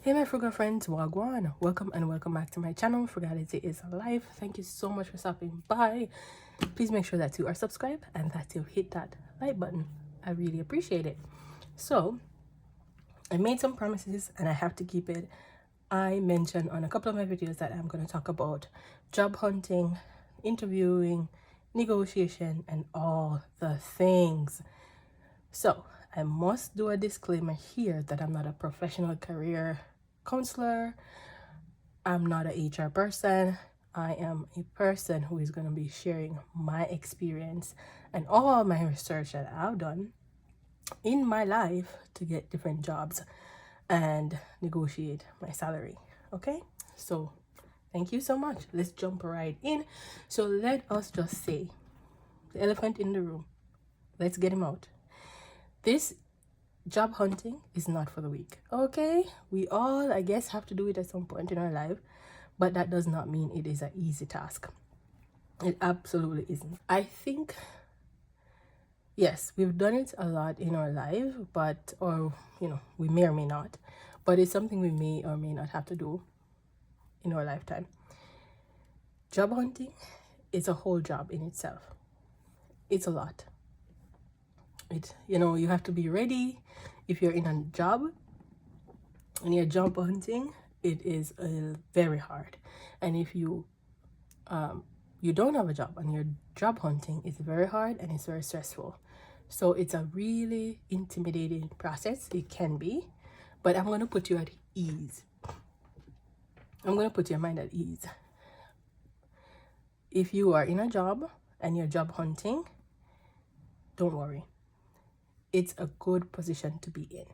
Hey my frugal friends, wagwan. Welcome and welcome back to my channel. Frugality is alive. Thank you so much for stopping by. Please make sure that you are subscribed and that you hit that like button. I really appreciate it. So I made some promises and I have to keep it. I mentioned on a couple of my videos that I'm going to talk about job hunting, interviewing, negotiation, and all the things. So I must do a disclaimer here that I'm not a professional career counselor. I'm not an HR person. I am a person who is going to be sharing my experience and all my research that I've done in my life to get different jobs and negotiate my salary. Okay, so thank you so much. Let's jump right in. So let us just say the elephant in the room. Let's get him out. This job hunting is not for the weak. Okay, we all, I guess, have to do it at some point in our life, but that does not mean it is an easy task. It absolutely isn't. I think, yes, we've done it a lot in our life, but, or, we may or may not, but it's something we may or may not have to do in our lifetime. Job hunting is a whole job in itself. It's a lot. You have to be ready. If you're in a job and you're job hunting, it is very hard. And if you don't have a job and you're job hunting, it's very hard and it's very stressful. So it's a really intimidating process. It can be, but I'm going to put you at ease. I'm going to put your mind at ease. If you are in a job and you're job hunting, don't worry. It's a good position to be in.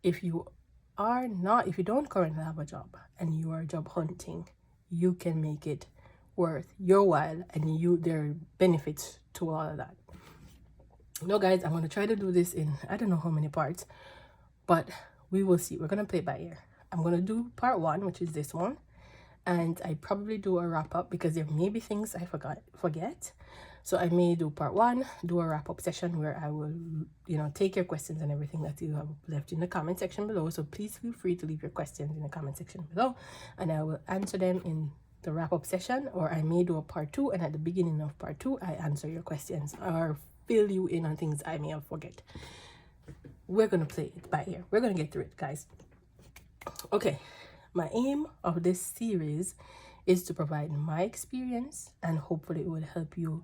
If you don't currently have a job and you are job hunting, you can make it worth your while, and there are benefits to all of that. Guys, I'm going to try to do this in I don't know how many parts, but we will see. We're going to play it by ear. I'm going to do part 1, which is this one, and I probably do a wrap up because there may be things I forget. So I may do part 1, do a wrap up session where I will, take your questions and everything that you have left in the comment section below. So please feel free to leave your questions in the comment section below, and I will answer them in the wrap up session, or I may do a part 2, and at the beginning of part 2, I answer your questions or fill you in on things I may have forget. We're going to play it by ear. We're going to get through it, guys. Okay. My aim of this series is to provide my experience, and hopefully it will help you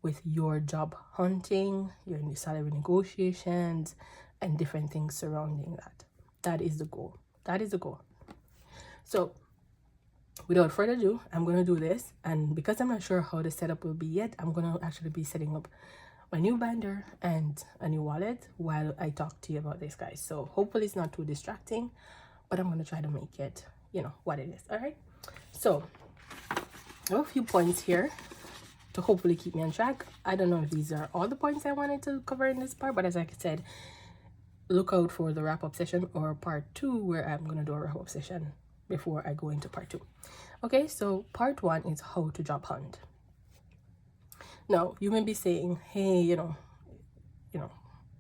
with your job hunting, your salary negotiations, and different things surrounding that. That is the goal. So without further ado, I'm going to do this. And because I'm not sure how the setup will be yet, I'm going to actually be setting up my new binder and a new wallet while I talk to you about this, guys. So hopefully it's not too distracting, but I'm going to try to make it, what it is. All right. So I have a few points here to hopefully keep me on track. I don't know if these are all the points I wanted to cover in this part, but as I said, look out for the wrap-up session or part 2 where I'm going to do a wrap-up session before I go into part 2. Okay, so part 1 is how to job hunt. Now, you may be saying, hey,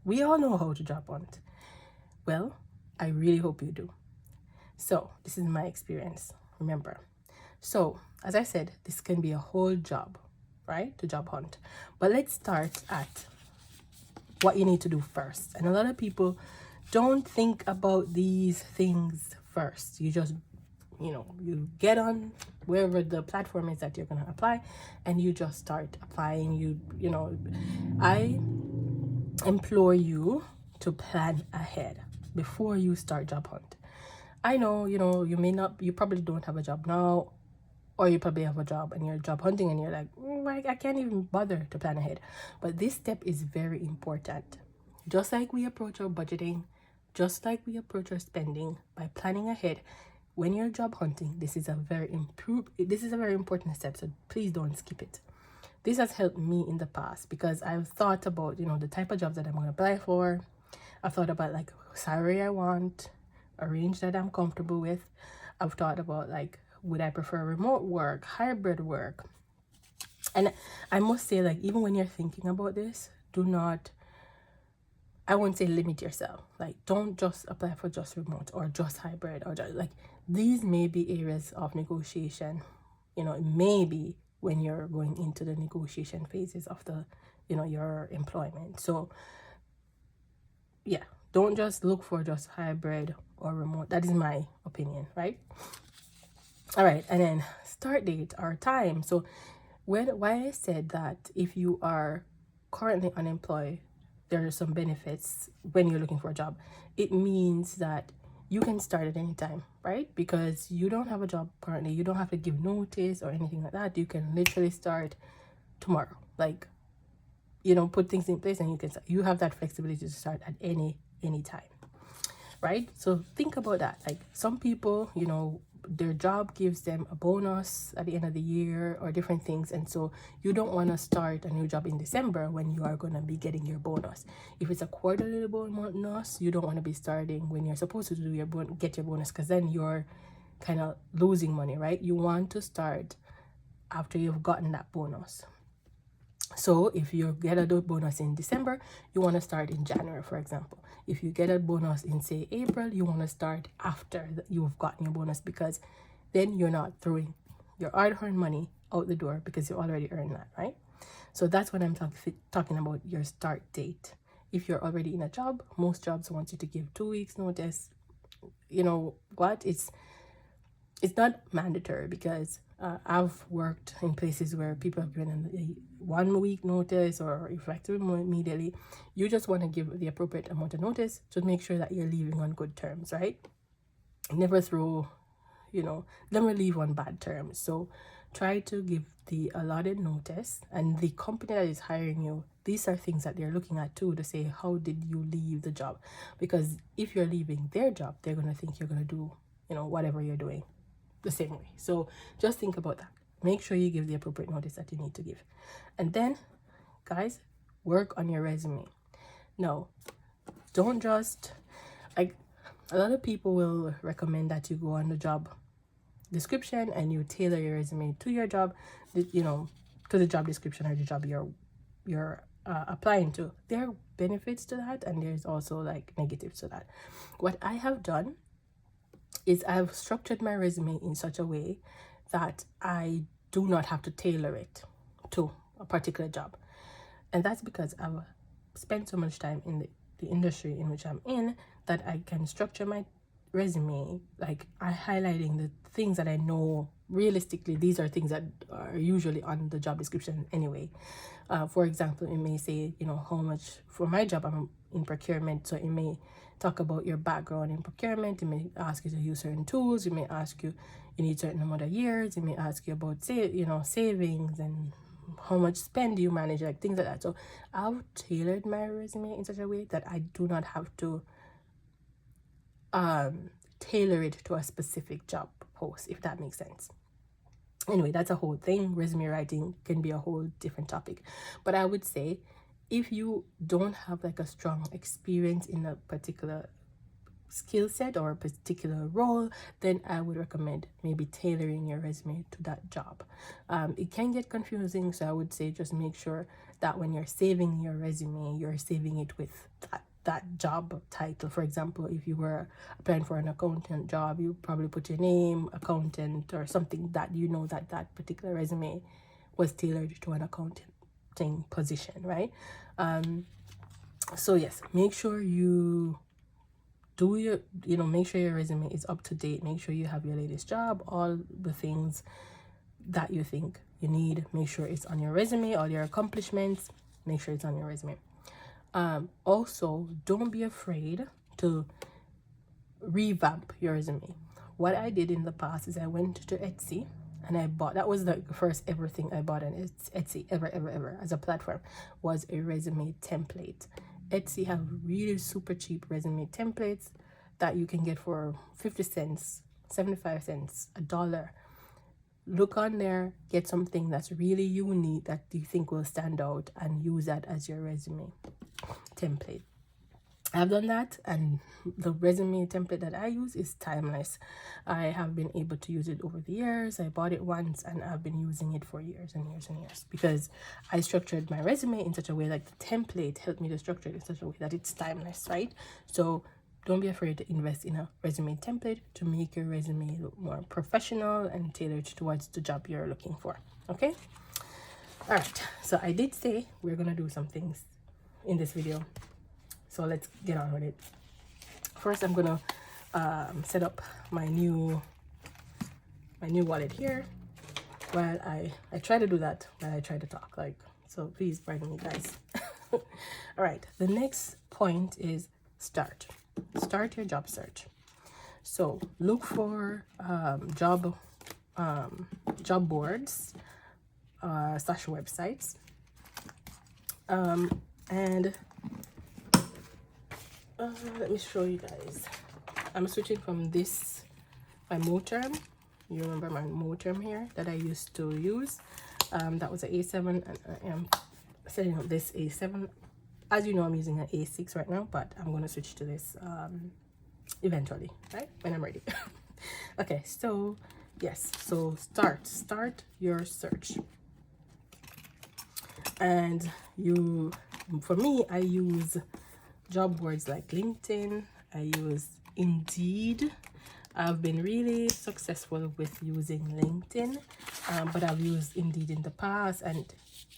we all know how to job hunt. Well, I really hope you do. So this is my experience, remember. So as I said, this can be a whole job, right, to job hunt. But let's start at what you need to do first. And a lot of people don't think about these things first. You just, you get on wherever the platform is that you're going to apply, and you just start applying. I implore you to plan ahead before you start job hunt. I know, you probably don't have a job now, or you probably have a job and you're job hunting and you're like, I can't even bother to plan ahead. But this step is very important. Just like we approach our budgeting, just like we approach our spending, by planning ahead, when you're job hunting, this is a very important step. So please don't skip it. This has helped me in the past because I've thought about, the type of jobs that I'm going to apply for. I've thought about salary I want, a range that I'm comfortable with. I've thought about would I prefer remote work, hybrid work? And I must say, even when you're thinking about this, do not I won't say limit yourself. Like, don't just apply for just remote or just hybrid or just like, these may be areas of negotiation. You know, it may be when you're going into the negotiation phases of the, you know, your employment. So yeah, don't just look for just hybrid or remote. That is my opinion, right? All right, and then start date or time. So why I said that if you are currently unemployed, there are some benefits when you're looking for a job. It means that you can start at any time, right? Because you don't have a job currently, you don't have to give notice or anything like that. You can literally start tomorrow. Like, you know, put things in place and you can start. You have that flexibility to start at any time, right? So think about that. Like, some people, you know, their job gives them a bonus at the end of the year or different things, and so you don't want to start a new job in December when you are going to be getting your bonus. If it's a quarterly bonus, you don't want to be starting when you're supposed to do your get your bonus, because then you're kind of losing money, right? You want to start after you've gotten that bonus. So if you get a bonus in December, you want to start in January, for example. If you get a bonus in, say, April, you want to start after you've gotten your bonus, because then you're not throwing your hard-earned money out the door because you already earned that, right? So that's what I'm talking about, your start date. If you're already in a job, most jobs want you to give 2 weeks notice. You know what? It's not mandatory, because I've worked in places where people have given a 1 week notice, or effective immediately. You just want to give the appropriate amount of notice to make sure that you're leaving on good terms, right? Never throw, you know, never leave on bad terms. So try to give the allotted notice, and the company that is hiring you, these are things that they're looking at too, to say, how did you leave the job? Because if you're leaving their job, they're going to think you're going to do, you know, whatever you're doing the same way. So just think about that. Make sure you give the appropriate notice that you need to give. And then, guys, work on your resume. No, don't just, like, a lot of people will recommend that you go on the job description and you tailor your resume to your job, you know, to the job description or the job you're applying to. There are benefits to that, and there's also like negatives to that. What I have done is I've structured my resume in such a way that I do not have to tailor it to a particular job. And that's because I've spent so much time in the industry in which I'm in, that I can structure my resume, like I highlighting the things that I know realistically, these are things that are usually on the job description anyway. For example, it may say, you know, how much, for my job, I'm in procurement, so it may talk about your background in procurement. It may ask you to use certain tools. It may ask you need certain amount of years. It may ask you about, say, you know, savings and how much spend you manage, like things like that. So I've tailored my resume in such a way that I do not have to tailor it to a specific job post, if that makes sense. Anyway, that's a whole thing. Resume writing can be a whole different topic, but I would say, if you don't have like a strong experience in a particular skill set or a particular role, then I would recommend maybe tailoring your resume to that job. It can get confusing, so I would say just make sure that when you're saving your resume, you're saving it with that job title. For example, if you were applying for an accountant job, you probably put your name, accountant, or something that you know that that particular resume was tailored to an accounting position, right? So yes, make sure you do your, you know, make sure your resume is up to date. Make sure you have your latest job, all the things that you think you need. Make sure it's on your resume, all your accomplishments, make sure it's on your resume. Also, don't be afraid to revamp your resume. What I did in the past is I went to Etsy and I bought, that was the first ever thing I bought on Etsy ever as a platform, was a resume template. Etsy have really super cheap resume templates that you can get for 50 cents, 75 cents, $1. Look on there, get something that's really unique that you think will stand out, and use that as your resume template. I've done that, and the resume template that I use is timeless. I have been able to use it over the years. I bought it once and I've been using it for years and years and years because I structured my resume in such a way, like the template helped me to structure it in such a way that it's timeless, right? So don't be afraid to invest in a resume template to make your resume look more professional and tailored towards the job you're looking for. Okay, all right, so I did say we're gonna do some things in this video, so let's get on with it. First, I'm gonna set up my new wallet here while I try to do that while I try to talk, like, so please pardon me, guys. All right, the next point is start your job search. So look for job boards / websites, and let me show you guys. I'm switching from this, my Moterm. You remember my Moterm here that I used to use? That was an A7, and I am setting up this A7. As you know, I'm using an A6 right now, but I'm going to switch to this eventually, right? When I'm ready. Okay, so yes, so start your search. And for me, I use job boards like LinkedIn. I use Indeed. I've been really successful with using LinkedIn, but I've used Indeed in the past. And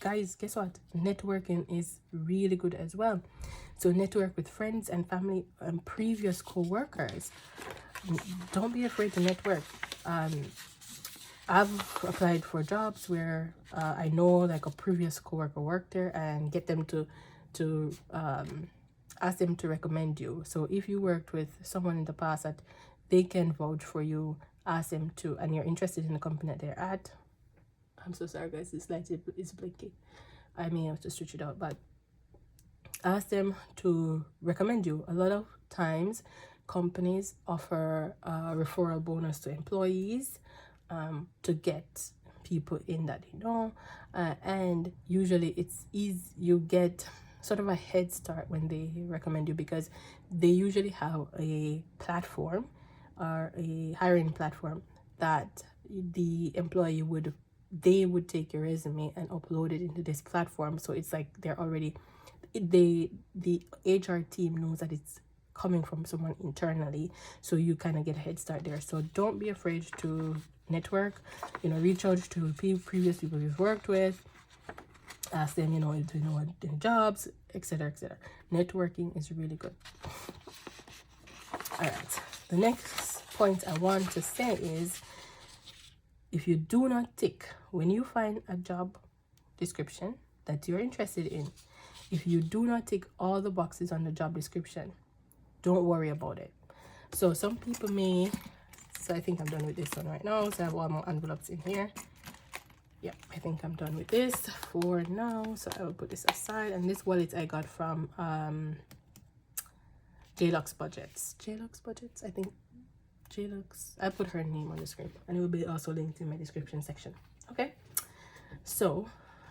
guys, guess what? Networking is really good as well. So network with friends and family and previous co-workers. Don't be afraid to network. I've applied for jobs where I know like a previous coworker worked there, and get them to ask them to recommend you. So if you worked with someone in the past that they can vouch for you, ask them to, and you're interested in the company that they're at. I'm so sorry, guys, this light is blinking. I may have to switch it out, but ask them to recommend you. A lot of times companies offer a referral bonus to employees to get people in that you know, and usually it's easy. You get sort of a head start when they recommend you, because they usually have a platform or a hiring platform that the employee would take your resume and upload it into this platform. So it's like they're already, the HR team knows that it's coming from someone internally, so you kind of get a head start there. So don't be afraid to network, you know, reach out to previous people you've worked with, ask them, you know, do you know any jobs, etc., etc. Networking is really good. All right, the next point I want to say is, if you do not tick, when you find a job description that you're interested in, if you do not tick all the boxes on the job description, don't worry about it. So some people may, so I think I'm done with this one right now. So I have all my envelopes in here. Yeah, I think I'm done with this for now. So I will put this aside. And this wallet I got from JLux Budgets. JLux Budgets, I think. JLux. I put her name on the screen, and it will be also linked in my description section. Okay, so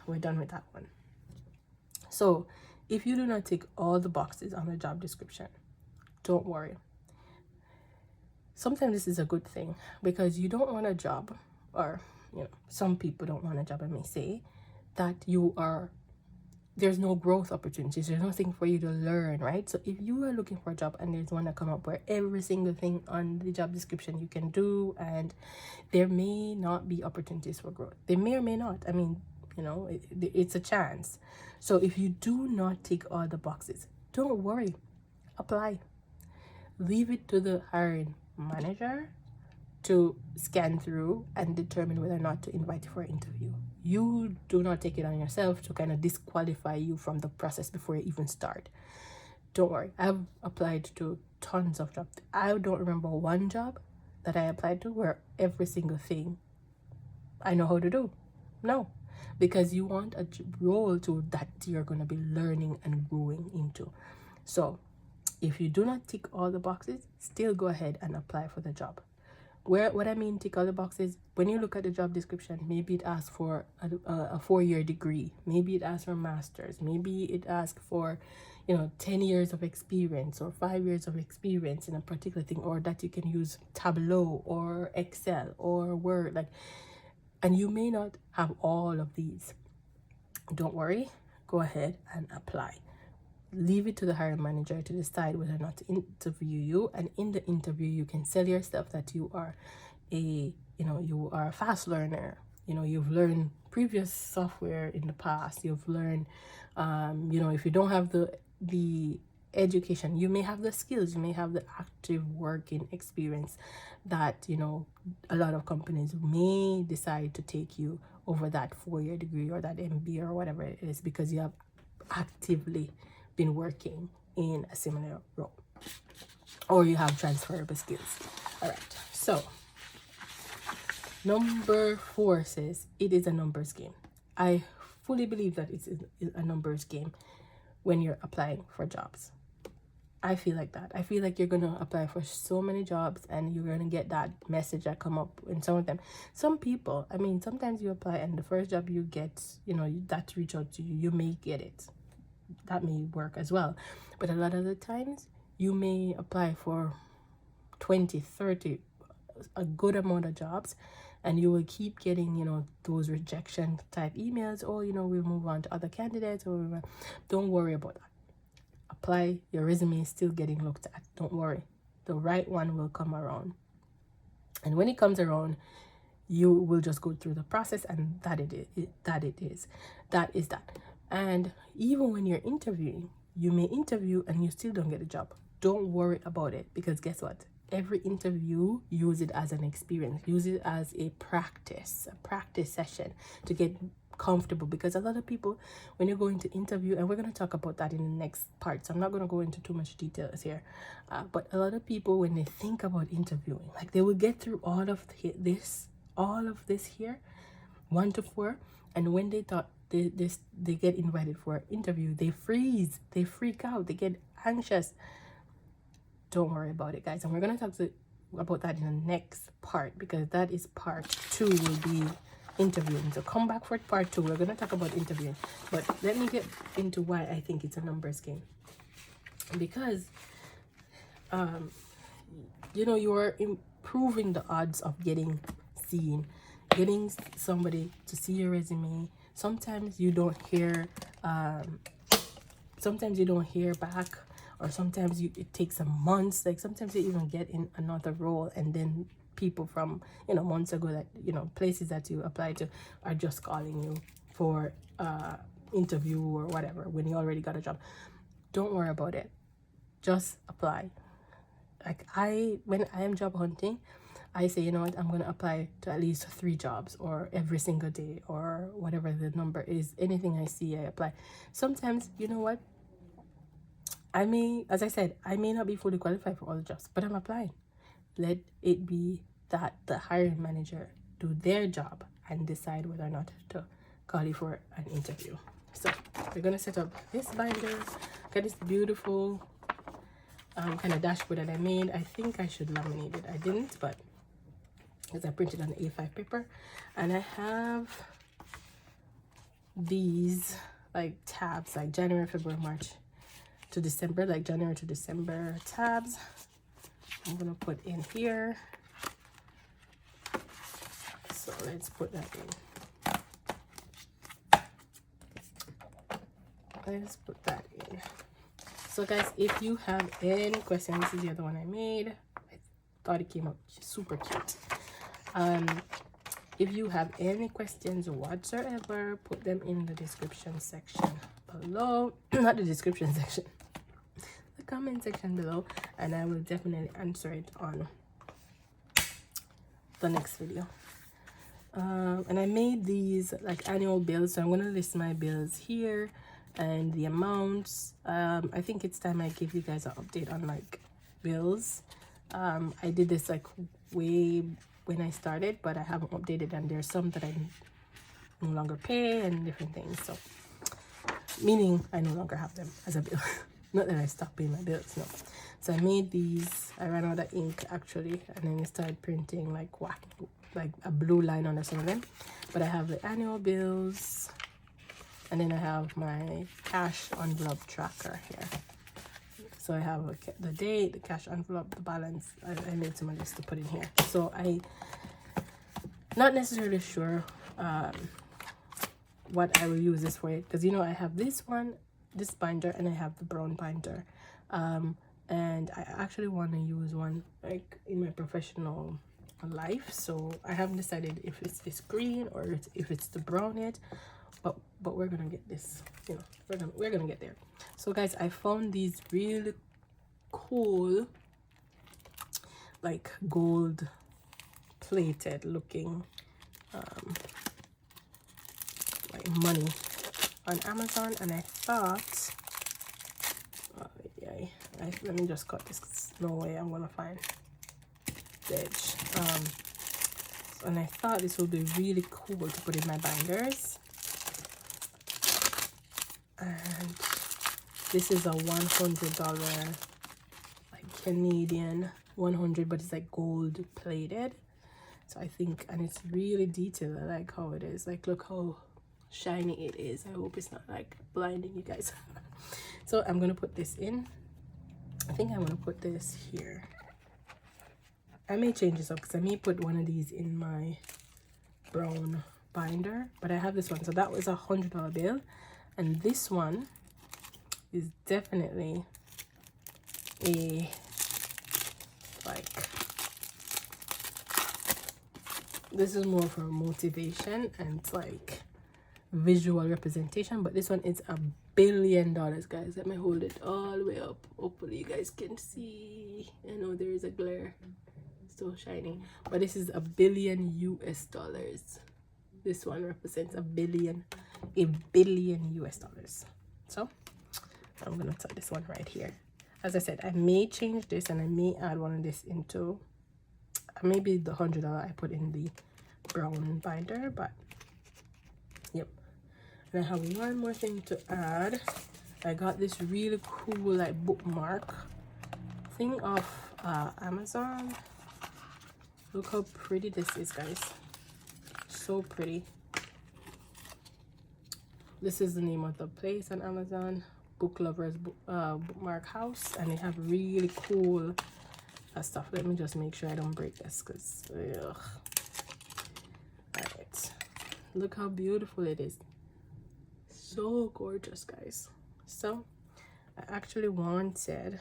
we're done with that one. So if you do not tick all the boxes on the job description, don't worry. Sometimes this is a good thing, because you don't want a job, or you know, some people don't want a job, I may say, that there's no growth opportunities, there's nothing for you to learn, right? So if you are looking for a job and there's one that come up where every single thing on the job description you can do, and there may not be opportunities for growth, they may or may not, I mean, you know, it's a chance. So if you do not tick all the boxes, don't worry, apply. Leave it to the hiring manager to scan through and determine whether or not to invite you for an interview. You do not take it on yourself to kind of disqualify you from the process before you even start. Don't worry, I've applied to tons of jobs. I don't remember one job that I applied to where every single thing I know how to do. No, because you want a role to that you're going to be learning and growing into. So if you do not tick all the boxes, still go ahead and apply for the job. What I mean tick all the boxes, when you look at the job description, maybe it asks for a 4-year degree, maybe it asks for master's, maybe it asks for 10 years of experience or 5 years of experience in a particular thing, or that you can use Tableau or Excel or Word, like, and you may not have all of these. Don't worry, go ahead and apply. Leave it to the hiring manager to decide whether or not to interview you, and in the interview you can sell yourself that you are you are a fast learner. You've learned previous software in the past, you've learned if you don't have the education, you may have the skills, you may have the active working experience that a lot of companies may decide to take you over that 4-year degree or that MBA or whatever it is, because you have actively been working in a similar role, or you have transferable skills. All right, so number 4 says it is a numbers game. I fully believe that it's a numbers game when you're applying for jobs. I feel like that. I feel like you're gonna apply for so many jobs and you're gonna get that message that come up in some of them. Some people, I mean, sometimes you apply and the first job you get, that reach out to you, you may get it. That may work as well, but a lot of the times you may apply for 20, 30, a good amount of jobs, and you will keep getting those rejection type emails, or we'll move on to other candidates, or don't worry about that. Apply. Your resume is still getting looked at. Don't worry, the right one will come around, and when it comes around, you will just go through the process, and that is that. And even when you're interviewing, you may interview and you still don't get a job. Don't worry about it, because guess what? Every interview, use it as an experience. Use it as a practice session to get comfortable, because a lot of people, when you're going to interview, and we're going to talk about that in the next part, so I'm not going to go into too much details here, but a lot of people, when they think about interviewing, like, they will get through all of this here, 1 to 4, and when they thought they get invited for an interview, they freeze, they freak out, they get anxious. Don't worry about it, guys, and we're going to talk about that in the next part, because that is part 2, will be interviewing. So come back for part 2, we're going to talk about interviewing. But let me get into why I think it's a numbers game, because you are improving the odds of getting seen, getting somebody to see your resume. Sometimes you don't hear back, or sometimes it takes some months. Like, sometimes you even get in another role, and then people from months ago, that places that you applied to, are just calling you for interview or whatever when you already got a job. Don't worry about it, just apply. Like, when I am job hunting, I say, I'm going to apply to at least 3 jobs, or every single day, or whatever the number is. Anything I see, I apply. Sometimes, what? As I said, I may not be fully qualified for all the jobs, but I'm applying. Let it be that the hiring manager do their job and decide whether or not to call you for an interview. So we're going to set up this binder. Got this beautiful kind of dashboard that I made. I think I should laminate it. I didn't, but because I printed on A5 paper, and I have these like tabs, like January, February, March to December, like January to December tabs. I'm gonna put in here. So let's put that in. Let's put that in. So guys, if you have any questions, this is the other one I made. I thought it came out super cute. If you have any questions whatsoever, put them in the description section below. Not the description section, the comment section below, and I will definitely answer it on the next video. And I made these like annual bills, so I'm gonna list my bills here and the amounts. I think it's time I give you guys an update on like bills. I did this like way when I started, but I haven't updated, and there's some that I no longer pay and different things, so meaning I no longer have them as a bill. Not that I stopped paying my bills, no. So I made these. I ran out of ink actually, and then I started printing like a blue line under some of them. But I have the annual bills, and then I have my cash envelope tracker here. So I have the date, the cash envelope, the balance. I made some of this to put in here. So I not necessarily sure what I will use this for, because you know I have this one, this binder, and I have the brown binder, and I actually want to use one like in my professional life. So I haven't decided if it's this green or if it's the brown yet, but we're gonna get this, you know, we're gonna get there. So guys, I found these really cool like gold plated looking like money on Amazon, and I thought, let me just cut this, 'cause no way I'm gonna find the edge. And I thought this would be really cool to put in my binders. And this is a $100 like Canadian 100, but it's like gold plated. So I think, and it's really detailed. I like how it is. Like, look how shiny it is. I hope it's not like blinding you guys. So I'm gonna put this in. I think I'm gonna put this here. I may change this up because I may put one of these in my brown binder, but I have this one. So that was a $100 bill, and this one is definitely a like, this is more for motivation and like visual representation, but this one is $1 billion, guys. Let me hold it all the way up. Hopefully you guys can see. I know there is a glare, so shiny, but this is $1 billion US dollars. This one represents $1 billion US dollars. So I'm gonna put this one right here. As I said, I may change this and I may add one of this into maybe the $100 I put in the brown binder, but yep. And I have one more thing to add. I got this really cool like bookmark thing off Amazon. Look how pretty this is, guys. So pretty. This is the name of the place on Amazon, Book Lovers Bookmark House, and they have really cool stuff. Let me just make sure I don't break this, because all right, look how beautiful it is. So gorgeous, guys. So I actually wanted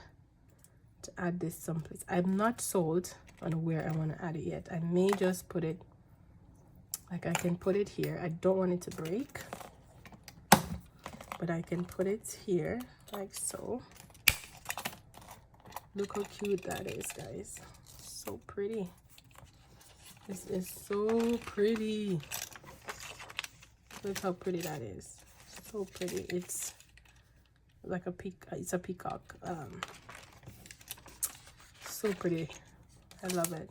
to add this someplace. I'm not sold on where I want to add it yet. I may just put it like, I can put it here. I don't want it to break, but I can put it here like so. Look how cute that is, guys. So pretty. This is so pretty. Look how pretty that is. So pretty. It's like a it's a peacock. So pretty. I love it.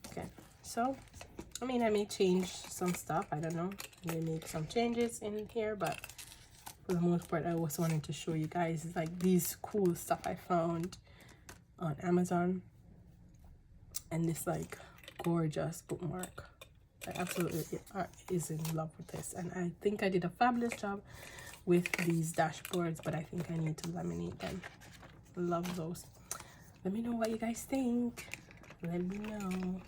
Okay, so I mean, I may change some stuff. I don't know. I may make some changes in here, but for the most part, I also wanted to show you guys like these cool stuff I found on Amazon, and this like gorgeous bookmark. I absolutely is in love with this, and I think I did a fabulous job with these dashboards, but I think I need to laminate them. Love those. Let me know what you guys think. Let me know.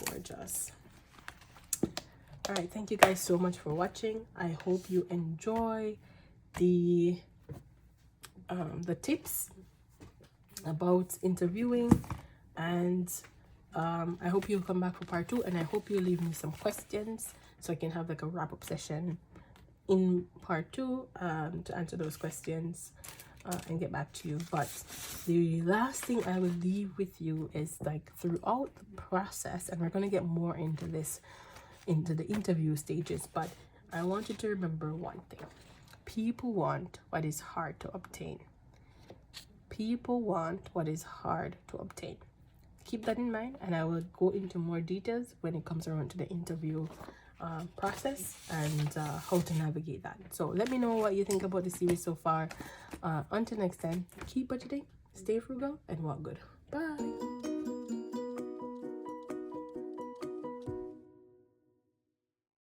Gorgeous. All right, thank you guys so much for watching. I hope you enjoy the tips about interviewing, and I hope you'll come back for part 2, and I hope you leave me some questions so I can have like a wrap-up session in part 2 to answer those questions and get back to you. But the last thing I will leave with you is like throughout the process, and we're going to get more into this into the interview stages, but I want you to remember one thing. People want what is hard to obtain. People want what is hard to obtain. Keep that in mind, and I will go into more details when it comes around to the interview process and how to navigate that. So let me know what you think about the series so far. Until next time, keep budgeting, stay frugal, and walk good. Bye.